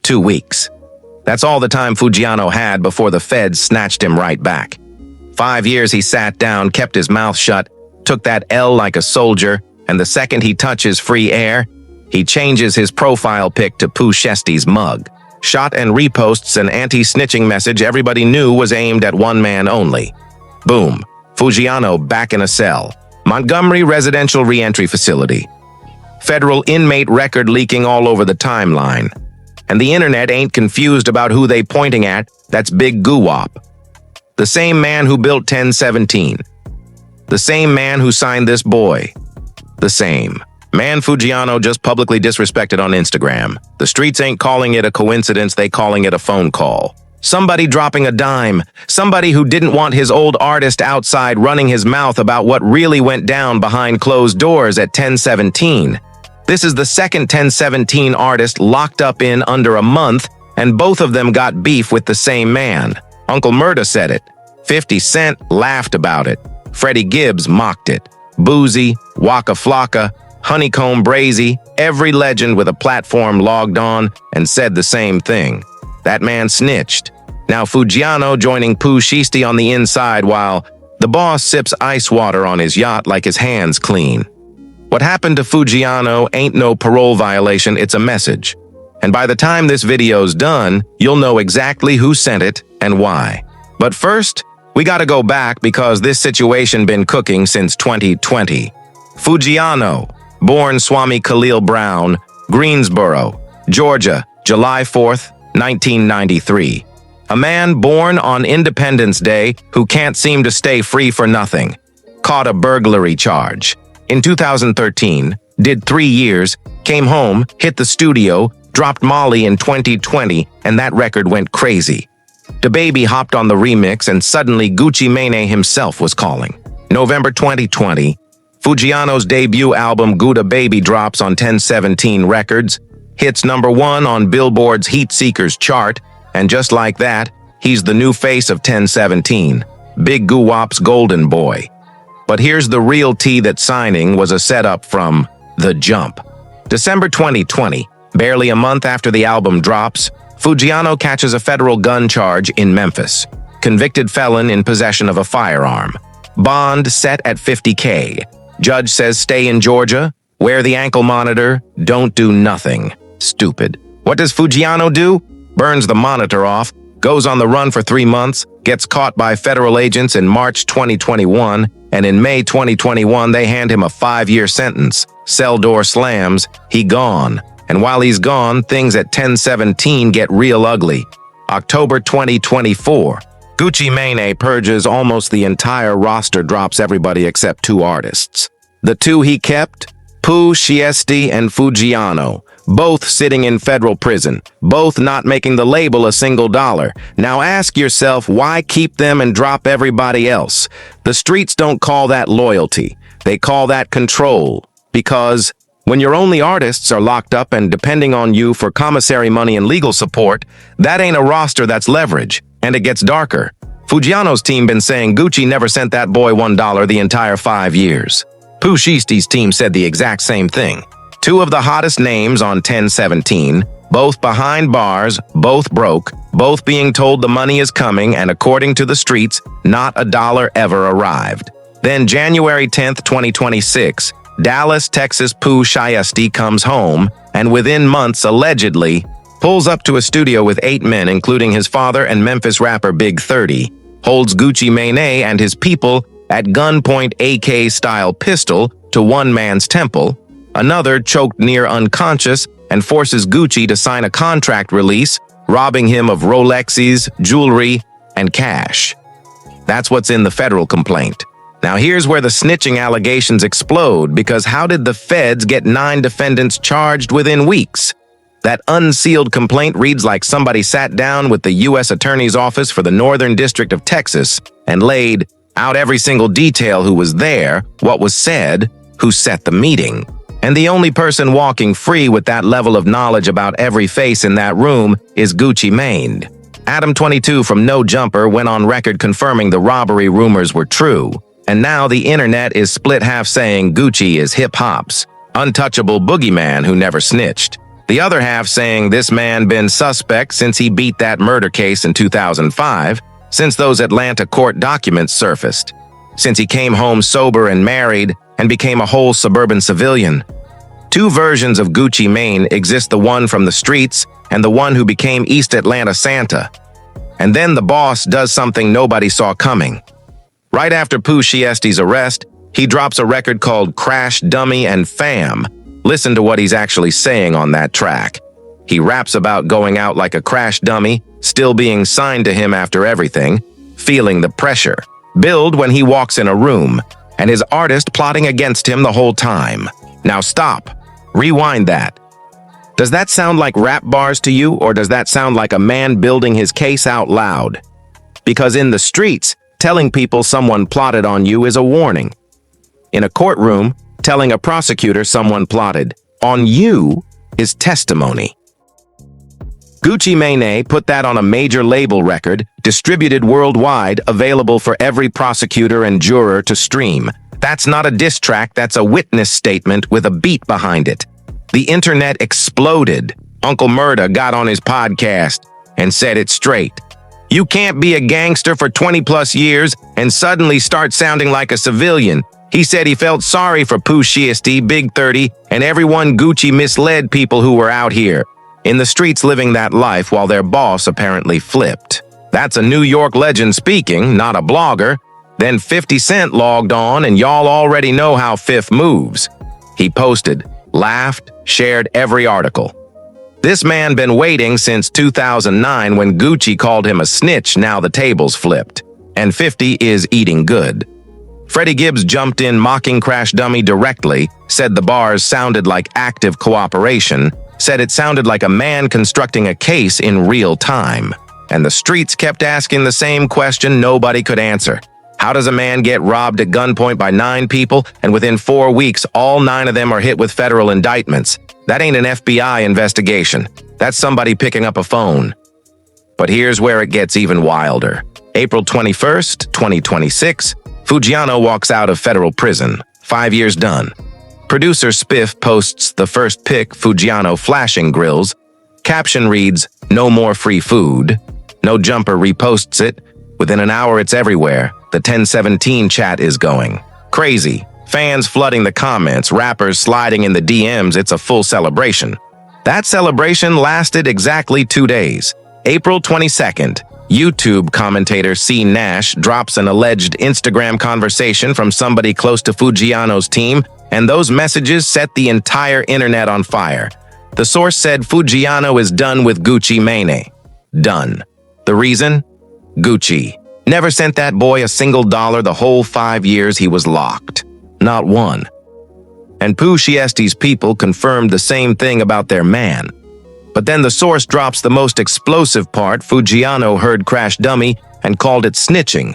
2 weeks. That's all the time Foogiano had before the feds snatched him right back. 5 years he sat down, kept his mouth shut, took that L like a soldier, and the second he touches free air, he changes his profile pic to Pooh Shiesty's mug. Shot and reposts an anti-snitching message everybody knew was aimed at one man only. Boom. Foogiano back in a cell. Montgomery Residential Reentry Facility. Federal inmate record leaking all over the timeline. And the internet ain't confused about who they pointing at. That's Big Goo-Wop. The same man who built 1017. The same man who signed this boy. The same. Man Foogiano just publicly disrespected on Instagram. The streets ain't calling it a coincidence, they calling it a phone call. Somebody dropping a dime. Somebody who didn't want his old artist outside running his mouth about what really went down behind closed doors at 1017. This is the second 1017 artist locked up in under a month, and both of them got beef with the same man. Uncle Murda said it. 50 Cent laughed about it. Freddie Gibbs mocked it. Boozy, Waka Flocka, Honeycomb Brazy, every legend with a platform logged on and said the same thing. That man snitched. Now Foogiano joining Pooh Shiesty on the inside while the boss sips ice water on his yacht like his hands clean. What happened to Foogiano ain't no parole violation, it's a message. And by the time this video's done, you'll know exactly who sent it and why. But first, we gotta go back because this situation been cooking since 2020. Foogiano, born Swami Khalil Brown, Greensboro, Georgia, July 4th, 1993. A man born on Independence Day who can't seem to stay free for nothing. Caught a burglary charge. In 2013, did 3 years, came home, hit the studio, dropped Molly in 2020, and that record went crazy. DaBaby hopped on the remix and suddenly Gucci Mane himself was calling. November 2020, Foogiano's debut album Gouda Baby drops on 1017 Records, hits #1 on Billboard's Heat Seekers chart, and just like that, he's the new face of 1017, Big Goo-Wop's golden boy. But here's the real tea that signing was a setup from the jump. December 2020, barely a month after the album drops, Foogiano catches a federal gun charge in Memphis. Convicted felon in possession of a firearm. Bond set at $50K. Judge says stay in Georgia, wear the ankle monitor, don't do nothing. Stupid. What does Foogiano do? Burns the monitor off, goes on the run for 3 months, gets caught by federal agents in March 2021, and in May 2021 they hand him a 5-year sentence. Cell door slams, he gone. And while he's gone, things at 1017 get real ugly. October 2024, Gucci Mane purges almost the entire roster, drops everybody except 2 artists. The 2 he kept? Pooh Shiesty and Foogiano, both sitting in federal prison, both not making the label a single dollar. Now ask yourself, why keep them and drop everybody else? The streets don't call that loyalty. They call that control. Because when your only artists are locked up and depending on you for commissary money and legal support, that ain't a roster, that's leverage. And it gets darker. Foogiano's team been saying Gucci never sent that boy $1 the entire 5 years. Pooh Shiesty's team said the exact same thing. 2 of the hottest names on 1017, both behind bars, both broke, both being told the money is coming, and according to the streets, not a dollar ever arrived. Then January 10th, 2026, Dallas, Texas Pooh Shiesty comes home, and within months, allegedly, pulls up to a studio with 8 men, including his father and Memphis rapper Big 30, holds Gucci Mane and his people at gunpoint AK-style pistol to one man's temple, another choked near unconscious, and forces Gucci to sign a contract release, robbing him of Rolexes, jewelry, and cash. That's what's in the federal complaint. Now here's where the snitching allegations explode, because how did the feds get 9 defendants charged within weeks? That unsealed complaint reads like somebody sat down with the U.S. Attorney's Office for the Northern District of Texas and laid out every single detail: who was there, what was said, who set the meeting. And the only person walking free with that level of knowledge about every face in that room is Gucci Mane. Adam 22 from No Jumper went on record confirming the robbery rumors were true. And now the internet is split half saying Gucci is hip-hop's untouchable boogeyman who never snitched, The other half saying this man been suspect since he beat that murder case in 2005, since those Atlanta court documents surfaced, since he came home sober and married and became a whole suburban civilian. Two versions of Gucci Mane exist, the one from the streets and the one who became East Atlanta Santa. And then the boss does something nobody saw coming. Right after Pooh Shiesty's arrest, he drops a record called Crash Dummy and Fam. Listen to what he's actually saying on that track. He raps about going out like a crash dummy, still being signed to him after everything, feeling the pressure build when he walks in a room, and his artist plotting against him the whole time. Now stop. Rewind that. Does that sound like rap bars to you, or does that sound like a man building his case out loud? Because in the streets, telling people someone plotted on you is a warning. In a courtroom, telling a prosecutor someone plotted on you is testimony. Gucci Mane put that on a major label record, distributed worldwide, available for every prosecutor and juror to stream. That's not a diss track, that's a witness statement with a beat behind it. The internet exploded. Uncle Murda got on his podcast and said it straight. You can't be a gangster for 20+ years and suddenly start sounding like a civilian. He said he felt sorry for Pooh Shiesty, Big 30, and everyone Gucci misled people who were out here in the streets living that life while their boss apparently flipped. That's a New York legend speaking, not a blogger. Then 50 Cent logged on, and y'all already know how Fifth moves. He posted, laughed, shared every article. This man been waiting since 2009 when Gucci called him a snitch. Now the tables flipped, and 50 is eating good. Freddie Gibbs jumped in mocking Crash Dummy directly, said the bars sounded like active cooperation, said it sounded like a man constructing a case in real time. And the streets kept asking the same question nobody could answer. How does a man get robbed at gunpoint by 9 people, and within 4 weeks, all 9 of them are hit with federal indictments? That ain't an FBI investigation. That's somebody picking up a phone. But here's where it gets even wilder. April 21st, 2026, Foogiano walks out of federal prison. 5 years done. Producer Spiff posts the first pic, Foogiano flashing grills. Caption reads, "No more free food." No Jumper reposts it. Within an hour, it's everywhere. The 1017 chat is going crazy. Fans flooding the comments, rappers sliding in the DMs. It's a full celebration. That celebration lasted exactly 2 days. April 22nd, YouTube commentator C. Nash drops an alleged Instagram conversation from somebody close to Foogiano's team, and those messages set the entire internet on fire. The source said Foogiano is done with Gucci Mane. Done. The reason? Gucci never sent that boy a single dollar the whole 5 years he was locked. Not one. And Pooh Shiesty's people confirmed the same thing about their man. But then the source drops the most explosive part. Foogiano heard Crash Dummy and called it snitching.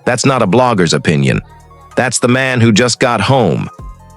That's not a blogger's opinion. That's the man who just got home.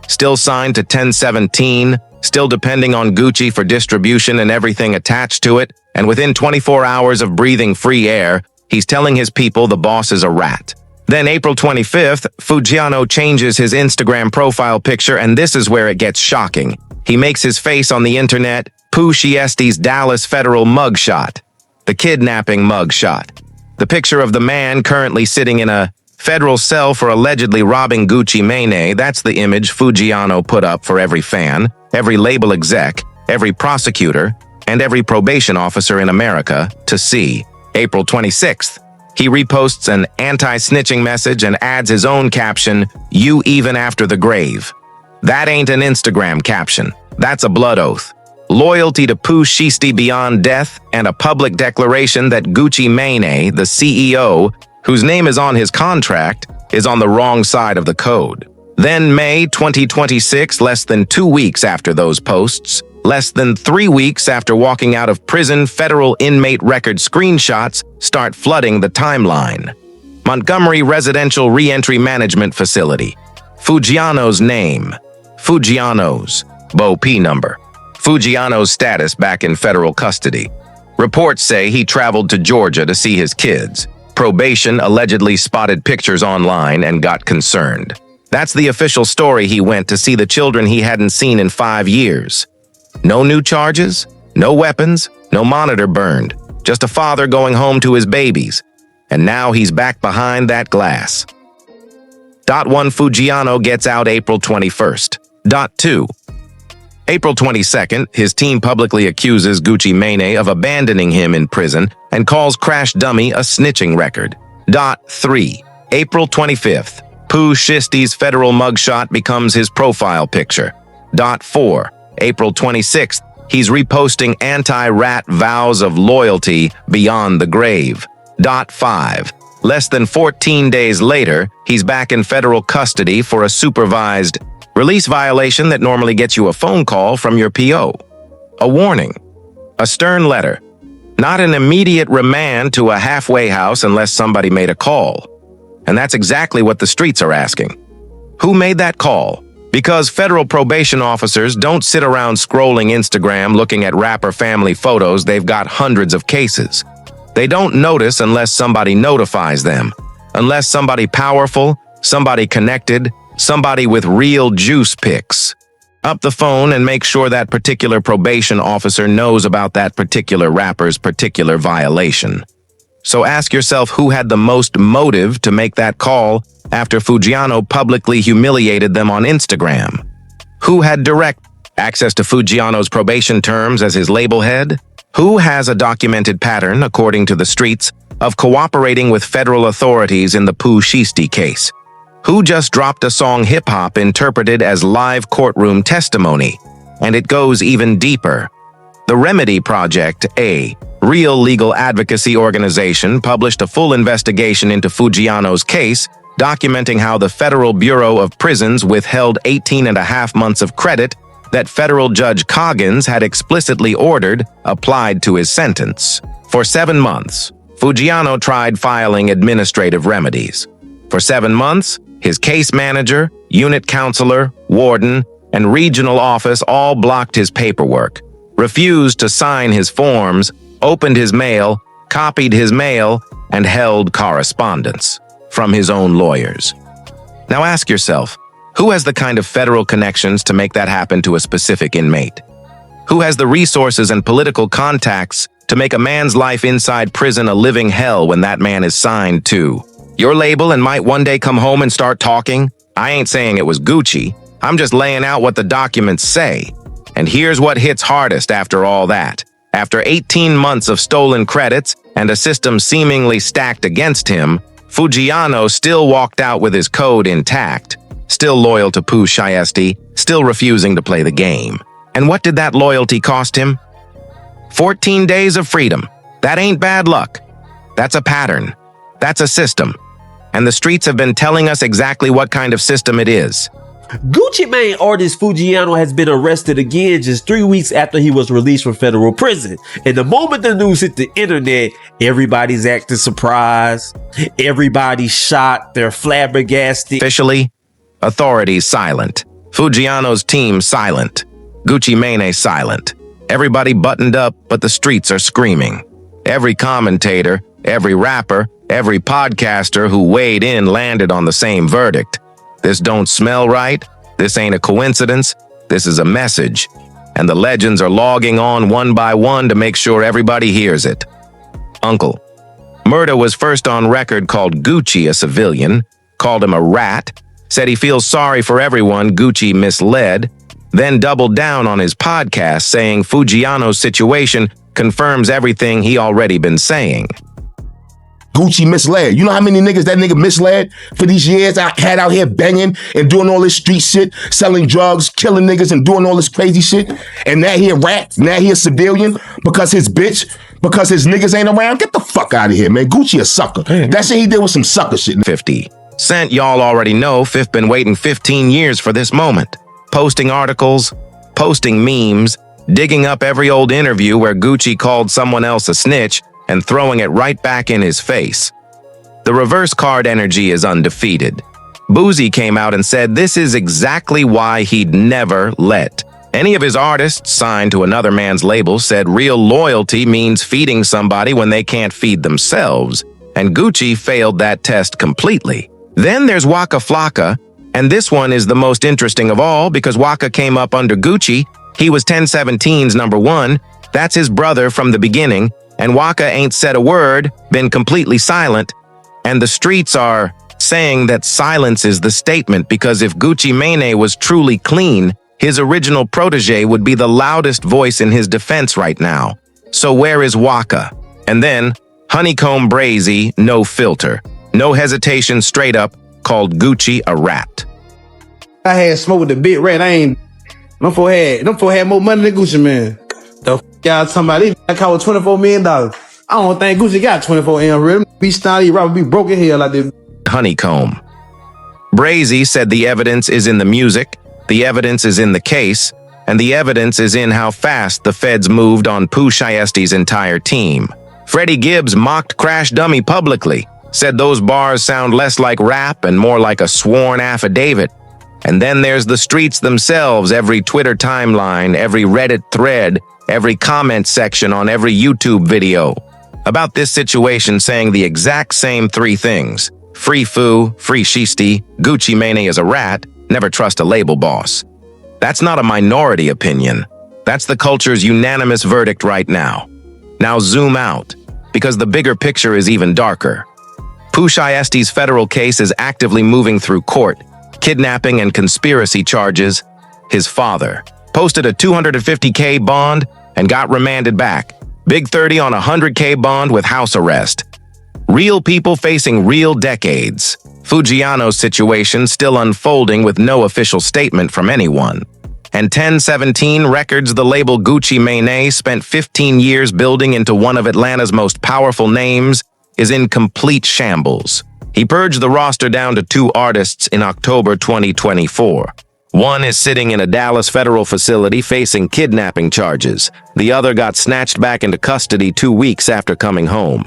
Still signed to 1017, still depending on Gucci for distribution and everything attached to it, and within 24 hours of breathing free air, he's telling his people the boss is a rat. Then April 25th, Foogiano changes his Instagram profile picture, and this is where it gets shocking. He makes his face on the internet, Pooh Shiesty's Dallas federal mugshot, the kidnapping mugshot. The picture of the man currently sitting in a federal cell for allegedly robbing Gucci Mane. That's the image Foogiano put up for every fan, every label exec, every prosecutor, and every probation officer in America to see. April 26th, he reposts an anti-snitching message and adds his own caption, "You even after the grave." That ain't an Instagram caption. That's a blood oath. Loyalty to Pooh Shiesty beyond death, and a public declaration that Gucci Mane, the CEO, whose name is on his contract, is on the wrong side of the code. Then May 2026, less than 2 weeks after those posts, less than 3 weeks after walking out of prison, federal inmate record screenshots start flooding the timeline. Montgomery Residential Reentry Management Facility. Foogiano's name. Foogiano's BOP number. Foogiano's status back in federal custody. Reports say he traveled to Georgia to see his kids. Probation allegedly spotted pictures online and got concerned. That's the official story. He went to see the children he hadn't seen in 5 years. No new charges, no weapons, no monitor burned. Just a father going home to his babies. And now he's back behind that glass. .1 Foogiano gets out April 21st. .2 April 22nd, his team publicly accuses Gucci Mane of abandoning him in prison and calls Crash Dummy a snitching record. .3 April 25th, Pooh Shiesty's federal mugshot becomes his profile picture. .4 April 26th, he's reposting anti-rat vows of loyalty beyond the grave. .5 Less than 14 days later, he's back in federal custody for a supervised release violation that normally gets you a phone call from your PO. A warning. A stern letter. Not an immediate remand to a halfway house unless somebody made a call. And that's exactly what the streets are asking. Who made that call? Because federal probation officers don't sit around scrolling Instagram looking at rapper family photos, they've got hundreds of cases. They don't notice unless somebody notifies them. Unless somebody powerful, somebody connected, somebody with real juice picks up the phone and make sure that particular probation officer knows about that particular rapper's particular violation. So ask yourself who had the most motive to make that call after Foogiano publicly humiliated them on Instagram. Who had direct access to Foogiano's probation terms as his label head? Who has a documented pattern, according to the streets, of cooperating with federal authorities in the Pooh Shiesty case? Who just dropped a song hip-hop interpreted as live courtroom testimony? And it goes even deeper. The Remedy Project, a real legal advocacy organization, published a full investigation into Foogiano's case, documenting how the Federal Bureau of Prisons withheld 18.5 months of credit that federal Judge Coggins had explicitly ordered applied to his sentence. For 7 months, Foogiano tried filing administrative remedies. For 7 months, his case manager, unit counselor, warden, and regional office all blocked his paperwork, refused to sign his forms, opened his mail, copied his mail, and held correspondence from his own lawyers. Now ask yourself, who has the kind of federal connections to make that happen to a specific inmate? Who has the resources and political contacts to make a man's life inside prison a living hell when that man is signed to your label and might one day come home and start talking? I ain't saying it was Gucci. I'm just laying out what the documents say. And here's what hits hardest after all that. After 18 months of stolen credits and a system seemingly stacked against him, Foogiano still walked out with his code intact, still loyal to Pooh Shiesty, still refusing to play the game. And what did that loyalty cost him? 14 days of freedom. That ain't bad luck. That's a pattern. That's a system. And the streets have been telling us exactly what kind of system it is. Gucci Mane artist Foogiano has been arrested again just 3 weeks after he was released from federal prison. And the moment the news hit the internet, everybody's acting surprised. Everybody's shocked. They're flabbergasted. Officially, authorities silent. Foogiano's team silent. Gucci Mane silent. Everybody buttoned up, but the streets are screaming. Every commentator, every rapper, every podcaster who weighed in landed on the same verdict. This don't smell right. This ain't a coincidence. This is a message. And the legends are logging on one by one to make sure everybody hears it. Uncle. Murda was first on record called Gucci a civilian, called him a rat, said he feels sorry for everyone Gucci misled, then doubled down on his podcast saying Foogiano's situation confirms everything he already been saying. Gucci misled. You know how many niggas that nigga misled for these years I had out here banging and doing all this street shit, selling drugs, killing niggas and doing all this crazy shit. And now he a rat, now he a civilian because his bitch, because his niggas ain't around. Get the fuck out of here, man. Gucci a sucker. That shit he did was some sucker shit. 50 Cent, y'all already know Fifth been waiting 15 years for this moment. Posting articles, posting memes, digging up every old interview where Gucci called someone else a snitch and throwing it right back in his face. The reverse card energy is undefeated. Boozy came out and said this is exactly why he'd never let any of his artists signed to another man's label, said real loyalty means feeding somebody when they can't feed themselves, and Gucci failed that test completely. Then there's Waka Flocka, and this one is the most interesting of all because Waka came up under Gucci He was 1017's number one. That's his brother from the beginning, and Waka ain't said a word, been completely silent, and the streets are saying that silence is the statement because if Gucci Mane was truly clean, his original protege would be the loudest voice in his defense right now. So where is Waka? And then, Honeycomb Brazy, no filter, no hesitation, straight up, called Gucci a rat. I had smoke with the big rat. Them four had more money than Gucci, man. The y'all talking about this? I caught $24 million. I don't think Gucci got 24 M. Really, be snotty, robber, be broken here like this. Honeycomb. Brazy said the evidence is in the music, the evidence is in the case, and the evidence is in how fast the feds moved on Pooh Shiesty's entire team. Freddie Gibbs mocked Crash Dummy publicly, said those bars sound less like rap and more like a sworn affidavit. And then there's the streets themselves, every Twitter timeline, every Reddit thread, every comment section on every YouTube video about this situation saying the exact same three things. Free Foo, free Shiesty, Gucci Mane is a rat, never trust a label boss. That's not a minority opinion. That's the culture's unanimous verdict right now. Now zoom out, because the bigger picture is even darker. Pooh Shiesty's federal case is actively moving through court, kidnapping and conspiracy charges. His father posted a $250K bond and got remanded back. Big 30 on a $100K bond with house arrest. Real people facing real decades. Foogiano's situation still unfolding with no official statement from anyone. And 1017 Records, the label Gucci Mane spent 15 years building into one of Atlanta's most powerful names, is in complete shambles. He purged the roster down to 2 artists in October 2024. One is sitting in a Dallas federal facility facing kidnapping charges. The other got snatched back into custody 2 weeks after coming home.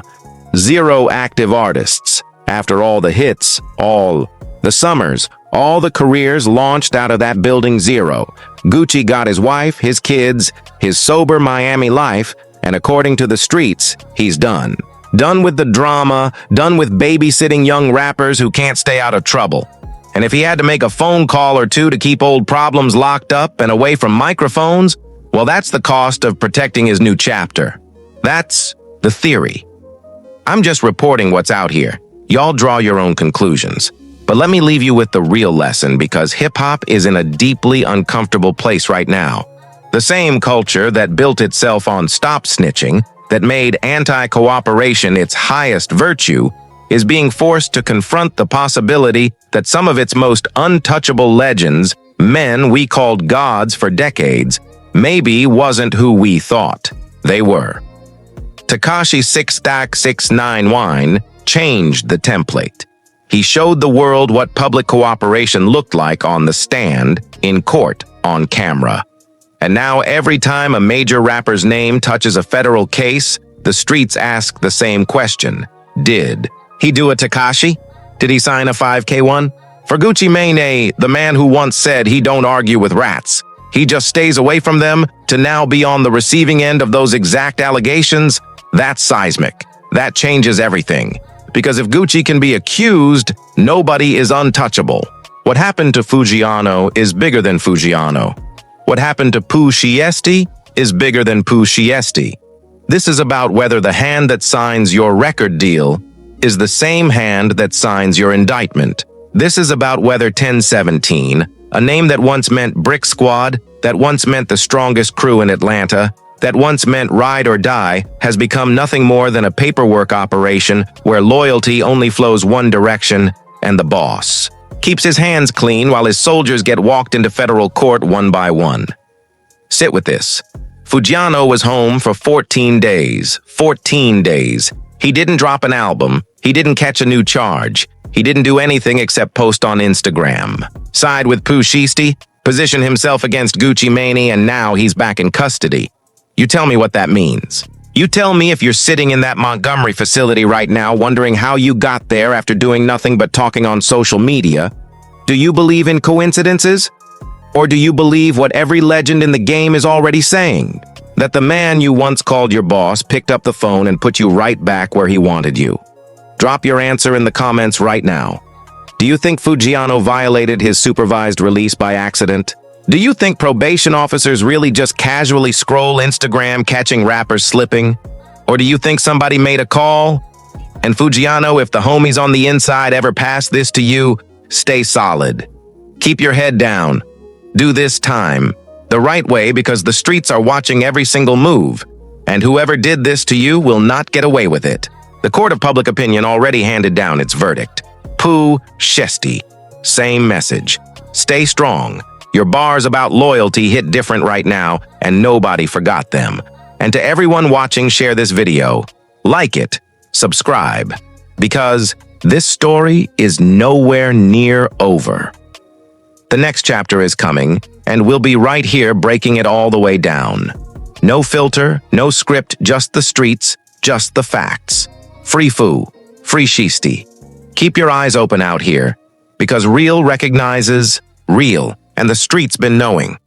0 active artists. After all the hits, all the summers, all the careers launched out of that building 0. Gucci got his wife, his kids, his sober Miami life, and according to the streets, he's done. Done with the drama, done with babysitting young rappers who can't stay out of trouble. And if he had to make a phone call or two to keep old problems locked up and away from microphones, well, that's the cost of protecting his new chapter. That's the theory. I'm just reporting what's out here. Y'all draw your own conclusions. But let me leave you with the real lesson, because hip-hop is in a deeply uncomfortable place right now. The same culture that built itself on stop snitching, that made anti-cooperation its highest virtue, is being forced to confront the possibility that some of its most untouchable legends, men we called gods for decades, maybe wasn't who we thought they were. Tekashi 6ix9ine Wine changed the template. He showed the world what public cooperation looked like on the stand, in court, on camera. And now every time a major rapper's name touches a federal case, the streets ask the same question. Did he do a Tekashi? Did he sign a 5K one? For Gucci Mane, the man who once said he don't argue with rats, he just stays away from them, to now be on the receiving end of those exact allegations, that's seismic. That changes everything. Because if Gucci can be accused, nobody is untouchable. What happened to Foogiano is bigger than Foogiano. What happened to Pooh Shiesty is bigger than Pooh Shiesty. This is about whether the hand that signs your record deal is the same hand that signs your indictment. This is about whether 1017, a name that once meant Brick Squad, that once meant the strongest crew in Atlanta, that once meant ride or die, has become nothing more than a paperwork operation where loyalty only flows one direction, and the boss keeps his hands clean while his soldiers get walked into federal court one by one. Sit with this. Foogiano was home for 14 days. 14 days. He didn't drop an album. He didn't catch a new charge. He didn't do anything except post on Instagram. Side with Pooh Shiesty, position himself against Gucci Mane, and now he's back in custody. You tell me what that means. You tell me if you're sitting in that Montgomery facility right now wondering how you got there after doing nothing but talking on social media. Do you believe in coincidences? Or do you believe what every legend in the game is already saying? That the man you once called your boss picked up the phone and put you right back where he wanted you? Drop your answer in the comments right now. Do you think Foogiano violated his supervised release by accident? Do you think probation officers really just casually scroll Instagram catching rappers slipping? Or do you think somebody made a call? And Foogiano, if the homies on the inside ever pass this to you, stay solid. Keep your head down. Do this time the right way because the streets are watching every single move. And whoever did this to you will not get away with it. The court of public opinion already handed down its verdict. Pooh, Shiesty. Same message. Stay strong. Your bars about loyalty hit different right now, and nobody forgot them. And to everyone watching, share this video. Like it. Subscribe. Because this story is nowhere near over. The next chapter is coming, and we'll be right here breaking it all the way down. No filter, no script, just the streets, just the facts. Free Foo, free Shiesty. Keep your eyes open out here, because real recognizes real, and the streets been knowing.